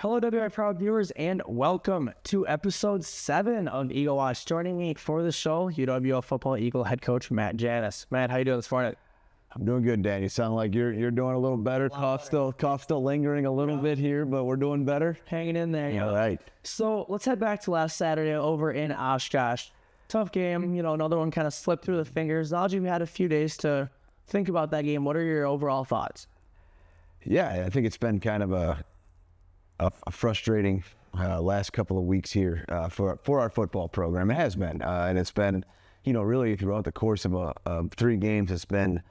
Hello, WI Proud viewers, and welcome to episode 7 of Eagle Watch. Joining me for the show, UWO football Eagle head coach Matt Janis. Matt, how you doing this morning? I'm doing good, Dan. You sound like you're doing a little better. Cough still lingering a little bit here, but we're doing better. Hanging in there. All right. So let's head back to last Saturday over in Oshkosh. Tough game. Another one kind of slipped through the fingers. Now that you've had a few days to think about that game, what are your overall thoughts? Yeah, I think it's been kind of a frustrating last couple of weeks here for our football program. It has been, and it's been, really throughout the course of 3 games, it's been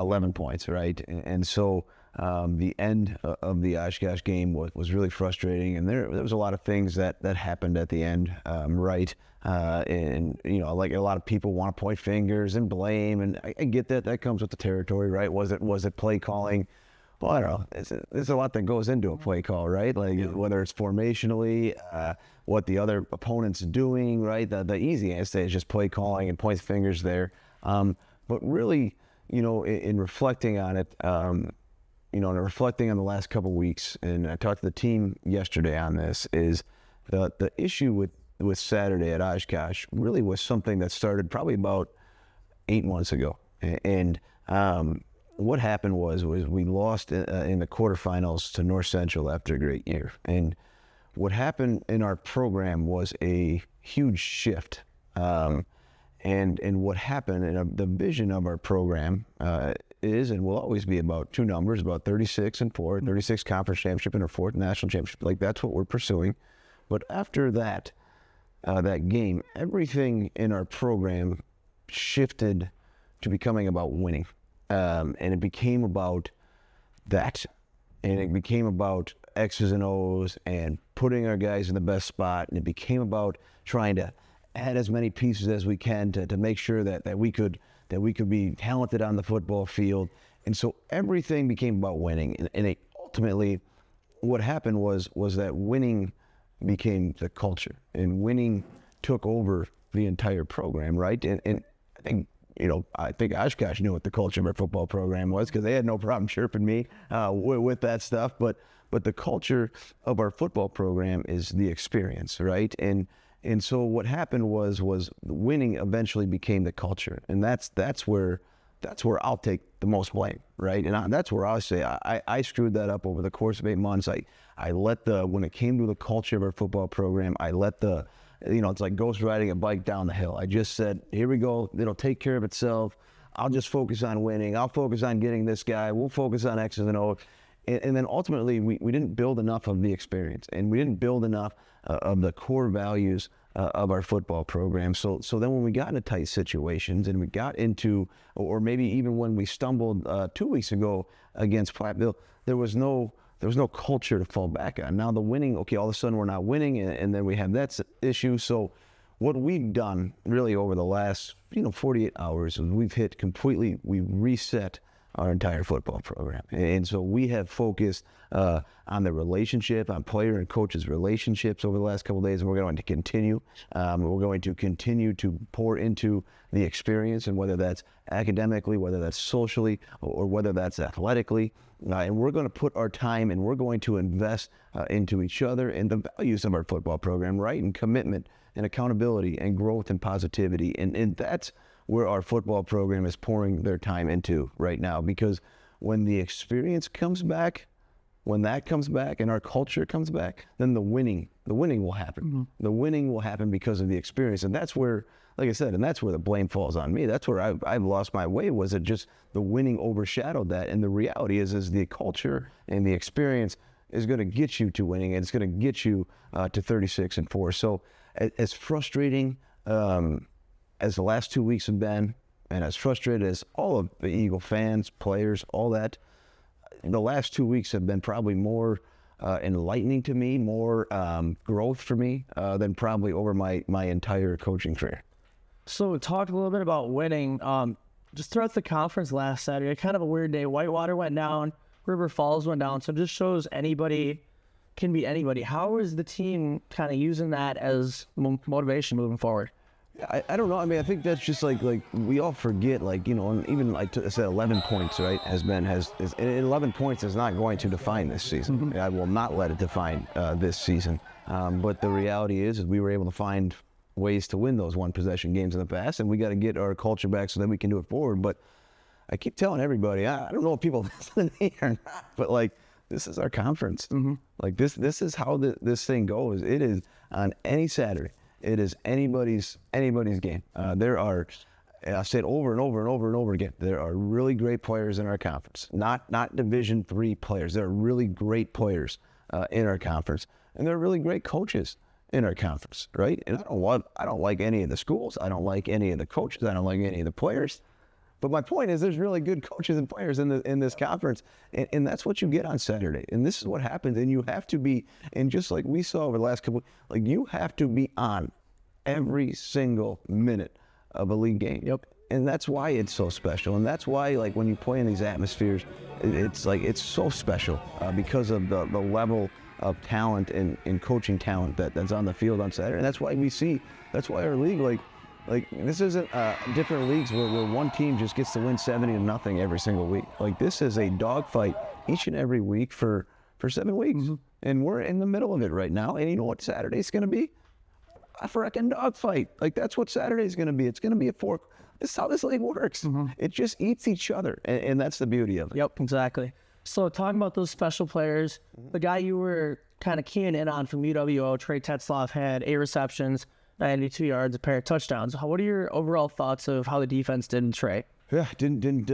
11 points, right? And so the end of the Oshkosh game was really frustrating, and there was a lot of things that happened at the end, right? And like a lot of people want to point fingers and blame, and I get that comes with the territory, right? Was it play calling? Well, I don't know. There's a lot that goes into a play call, right? Like whether it's formationally, what the other opponent's doing, right? The easy answer is just play calling and point fingers there. But really, in reflecting on it, and reflecting on the last couple of weeks, and I talked to the team yesterday on this, is the issue with Saturday at Oshkosh really was something that started probably about 8 months ago. And what happened was we lost in the quarterfinals to North Central after a great year. And what happened in our program was a huge shift. And what happened in the vision of our program is and will always be about 2 numbers, about 36 and 4, 36 conference championship and a 4th national championship. Like that's what we're pursuing. But after that game, everything in our program shifted to becoming about winning. And it became about that, and it became about X's and O's and putting our guys in the best spot, and it became about trying to add as many pieces as we can to make sure that we could be talented on the football field. And so everything became about winning, and ultimately what happened was that winning became the culture, and winning took over the entire program, right? And I think Oshkosh knew what the culture of our football program was because they had no problem chirping me with that stuff. But the culture of our football program is the experience, right? And so what happened was winning eventually became the culture, and that's where I'll take the most blame, right? And that's where I'll say I screwed that up over the course of 8 months. I let when it came to the culture of our football program, I let it's like ghost riding a bike down the hill. I just said, here we go. It'll take care of itself. I'll just focus on winning. I'll focus on getting this guy. We'll focus on X's and O's. And then ultimately, we didn't build enough of the experience, and we didn't build enough of the core values of our football program. So then when we got into tight situations and we got into, or maybe even when we stumbled 2 weeks ago against Platteville, there was no culture to fall back on. Now the winning, okay, all of a sudden we're not winning, and then we have that issue. So what we've done really over the last 48 hours is we've reset our entire football program. And so we have focused on the relationship, on player and coaches' relationships over the last couple of days, and we're going to continue. We're going to continue to pour into the experience, and whether that's academically, whether that's socially, or whether that's athletically. And we're going to put our time, and we're going to invest into each other and the values of our football program, right? And commitment and accountability and growth and positivity. And that's where our football program is pouring their time into right now, because when the experience comes back, when that comes back and our culture comes back, then the winning will happen. Mm-hmm. The winning will happen because of the experience. And that's where, like I said, and that's where the blame falls on me. That's where I've lost my way, was it just the winning overshadowed that. And the reality is the culture and the experience is going to get you to winning, and it's going to get you to 36 and 4. So as frustrating as the last 2 weeks have been, and as frustrated as all of the Eagle fans, players, all that, the last 2 weeks have been probably more enlightening to me, more growth for me than probably over my entire coaching career. So talk a little bit about winning. Just throughout the conference last Saturday, kind of a weird day. Whitewater went down, River Falls went down. So it just shows anybody can be anybody. How is the team kind of using that as motivation moving forward? I don't know. I mean, I think that's just like we all forget, like, you know, and even like I said, 11 points, right, and 11 points is not going to define this season. I will not let it define this season. But the reality is we were able to find ways to win those one possession games in the past, and we got to get our culture back so that we can do it forward. But I keep telling everybody, I don't know if people listen to me or not, but like, this is our conference. Like this is how this thing goes. It is on any Saturday. It is anybody's game. There are, I've said over and over and over and over again, there are really great players in our conference. Not Division III players. There are really great players in our conference, and there are really great coaches in our conference, right? And I don't like any of the schools. I don't like any of the coaches. I don't like any of the players. But my point is, there's really good coaches and players in this conference, and that's what you get on Saturday. And this is what happens. And you have to be, and just like we saw over the last couple, like you have to be on every single minute of a league game. Yep. And that's why it's so special. And that's why, like, when you play in these atmospheres, it's so special because of the level of talent and coaching talent that's on the field on Saturday. And that's why our league, like this isn't different leagues where one team just gets to win 70-0 every single week. Like, this is a dogfight each and every week for 7 weeks. And we're in the middle of it right now. And you know what Saturday's going to be? A frickin' dogfight. Like, that's what Saturday's going to be. It's going to be this is how this league works. It just eats each other. And that's the beauty of it. Yep, exactly. So talking about those special players, the guy you were kind of keying in on from UWO, Trey Tetzloff, had 8 receptions, 92 yards, a pair of touchdowns. What are your overall thoughts of how the defense did in Trey? Yeah, didn't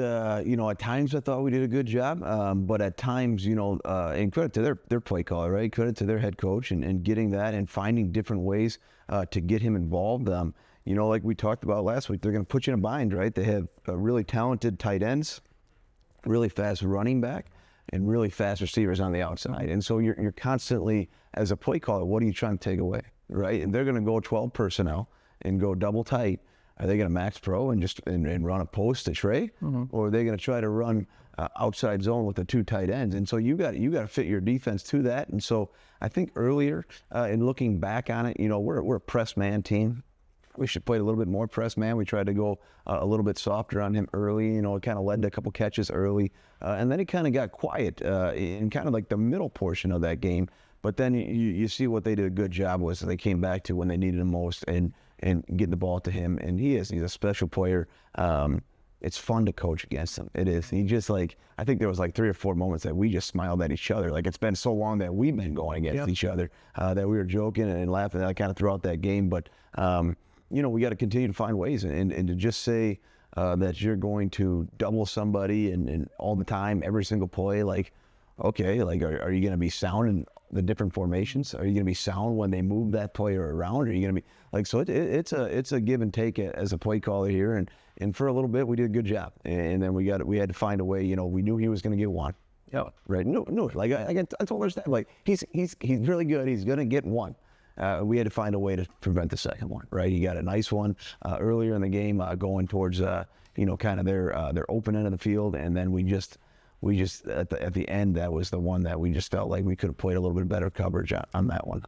you know, at times I thought we did a good job, but at times, you know, and credit to their play caller, right? Credit to their head coach and getting that and finding different ways to get him involved. You know, like we talked about last week, they're going to put you in a bind, right? They have really talented tight ends, really fast running back, and really fast receivers on the outside. And so you're constantly, as a play caller, what are you trying to take away, right? And they're going to go 12 personnel and go double tight. Are they going to max pro and run a post to Trey, or are they going to try to run outside zone with the 2 tight ends? And so you got to fit your defense to that. And so I think earlier, in looking back on it, you know, we're a press man team. We should play a little bit more press man. We tried to go a little bit softer on him early. You know, it kind of led to a couple catches early, and then it kind of got quiet in kind of like the middle portion of that game. But then you see what they did a good job was they came back to when they needed him most and get the ball to him. And he's a special player. It's fun to coach against him. It is. He just, like, I think there was like 3 or 4 moments that we just smiled at each other. Like, it's been so long that we've been going against each other that we were joking and laughing kind of throughout that game. But, you know, we got to continue to find ways and to just say that you're going to double somebody and all the time, every single play, like, okay, like, are you going to be sound in the different formations? Are you going to be sound when they move that player around? Are you going to be like, so it's a give and take as a play caller here, and for a little bit we did a good job, and then we had to find a way. You know, we knew he was going to get one. Yeah. Right. No. Like I told our staff, like he's really good. He's going to get one. We had to find a way to prevent the second one. Right. He got a nice one earlier in the game, going towards you know, kind of their open end of the field, and then we just at the end, that was the one that we just felt like we could have played a little bit better coverage on that one.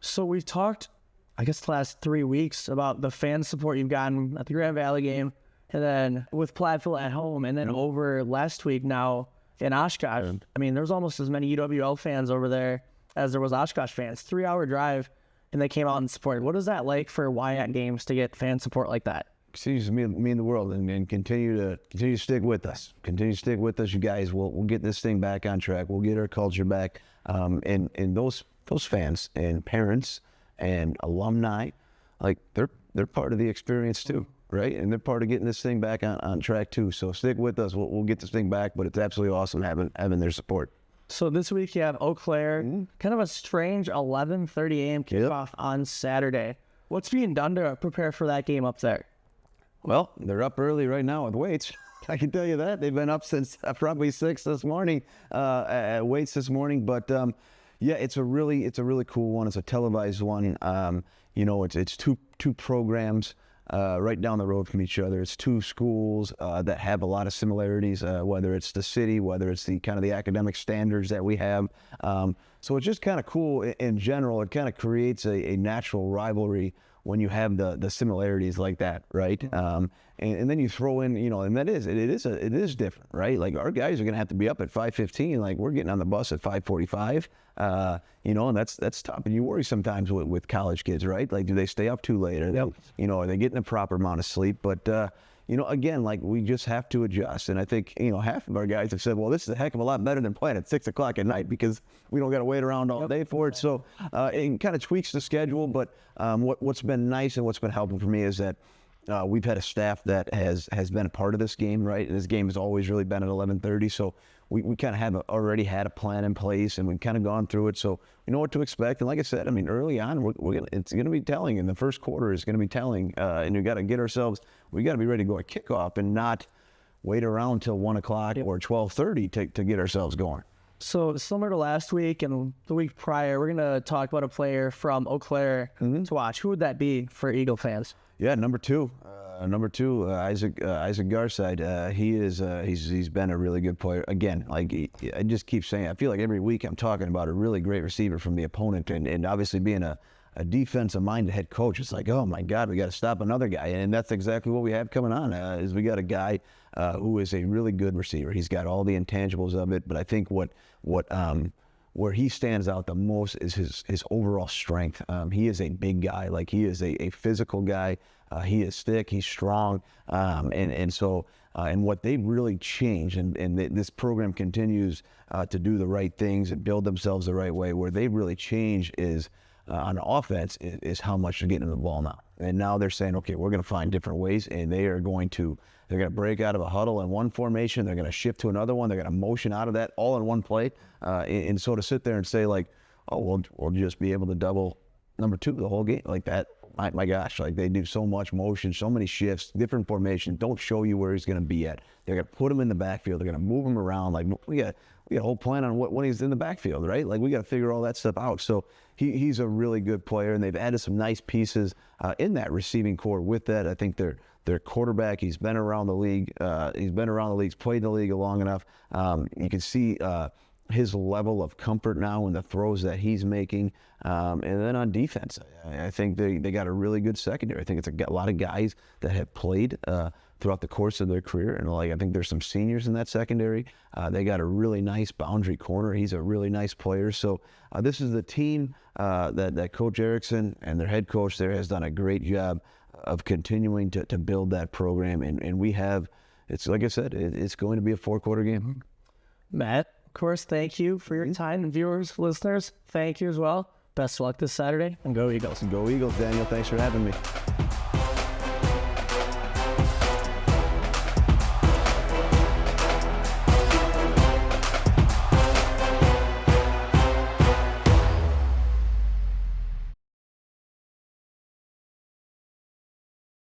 So we've talked, I guess, the last 3 weeks about the fan support you've gotten at the Grand Valley game, and then with Platteville at home, and then over last week now in Oshkosh. I mean, there's almost as many UWL fans over there as there was Oshkosh fans. 3-hour drive, and they came out and supported. What is that like for Wyatt games to get fan support like that? Continues to mean the world, and continue to stick with us. Continue to stick with us, you guys. We'll get this thing back on track. We'll get our culture back. And those fans and parents and alumni, like they're part of the experience too, right? And they're part of getting this thing back on track too. So stick with us. We'll get this thing back. But it's absolutely awesome having their support. So this week you have Eau Claire, kind of a strange 11:30 a.m. kickoff on Saturday. What's being done to prepare for that game up there? Well, they're up early right now with weights. I can tell you that. They've been up since probably 6 this morning, at weights this morning. But yeah, it's a really cool one. It's a televised one. You know, it's two programs right down the road from each other. It's 2 schools that have a lot of similarities, whether it's the city, whether it's the kind of the academic standards that we have. So it's just kind of cool in general. It kind of creates a natural rivalry when you have the similarities like that, right? And then you throw in, and it is different, right? Like our guys are gonna have to be up at 5:15. Like we're getting on the bus at 5:45. And that's tough. And you worry sometimes with college kids, right? Like, do they stay up too late? Or are they getting a proper amount of sleep? But again, like we just have to adjust. And I think, half of our guys have said, well, this is a heck of a lot better than playing at 6 o'clock at night because we don't got to wait around all day for it. So it kind of tweaks the schedule. But what's been nice and what's been helpful for me is that we've had a staff that has been a part of this game, right? And this game has always really been at 11:30. So we kind of have already had a plan in place, and we've kind of gone through it. So we know what to expect. And like I said, I mean, early on, it's going to be telling. In the first quarter is going to be telling. And we got to we got to be ready to go at kickoff and not wait around until 1 o'clock or 12:30 to get ourselves going. So similar to last week and the week prior, we're going to talk about a player from Eau Claire to watch. Who would that be for Eagle fans? Yeah, number two, Isaac Garside. He's been a really good player. Again, like I just keep saying, I feel like every week I'm talking about a really great receiver from the opponent, and obviously being a defensive-minded head coach, it's like, oh my God, we got to stop another guy, and that's exactly what we have coming on. Is we got a guy who is a really good receiver. He's got all the intangibles of it, but I think where he stands out the most is his overall strength. He is a big guy. Like he is a physical guy. He is thick. He's strong. And what they've really changed, and this program continues to do the right things and build themselves the right way. Where they've really changed is on offense is how much they're getting the ball now. And now they're saying, okay, we're going to find different ways, and they're going to break out of a huddle in one formation. They're going to shift to another one. They're going to motion out of that all in one play. And so to sit there and say like, oh, we'll just be able to double number two the whole game like that. My gosh, like they do so much motion, so many shifts, different formations. Don't show you where he's going to be at. They're going to put him in the backfield. They're going to move him around. Like we got a whole plan on when he's in the backfield, right? Like we got to figure all that stuff out. So he's a really good player, and they've added some nice pieces in that receiving core with that. I think their quarterback, he's been around the league. He's played in the league long enough. You can see his level of comfort now in the throws that he's making. And then on defense, I think they got a really good secondary. I think it's a lot of guys that have played throughout the course of their career. And I think there's some seniors in that secondary. They got a really nice boundary corner. He's a really nice player. So this is the team that Coach Erickson and their head coach there has done a great job of continuing to build that program. And we have, it's like I said, it's going to be a 4-quarter game. Matt, of course, thank you for your time. And viewers, listeners, thank you as well. Best of luck this Saturday, and go Eagles. Go Eagles, Daniel. Thanks for having me.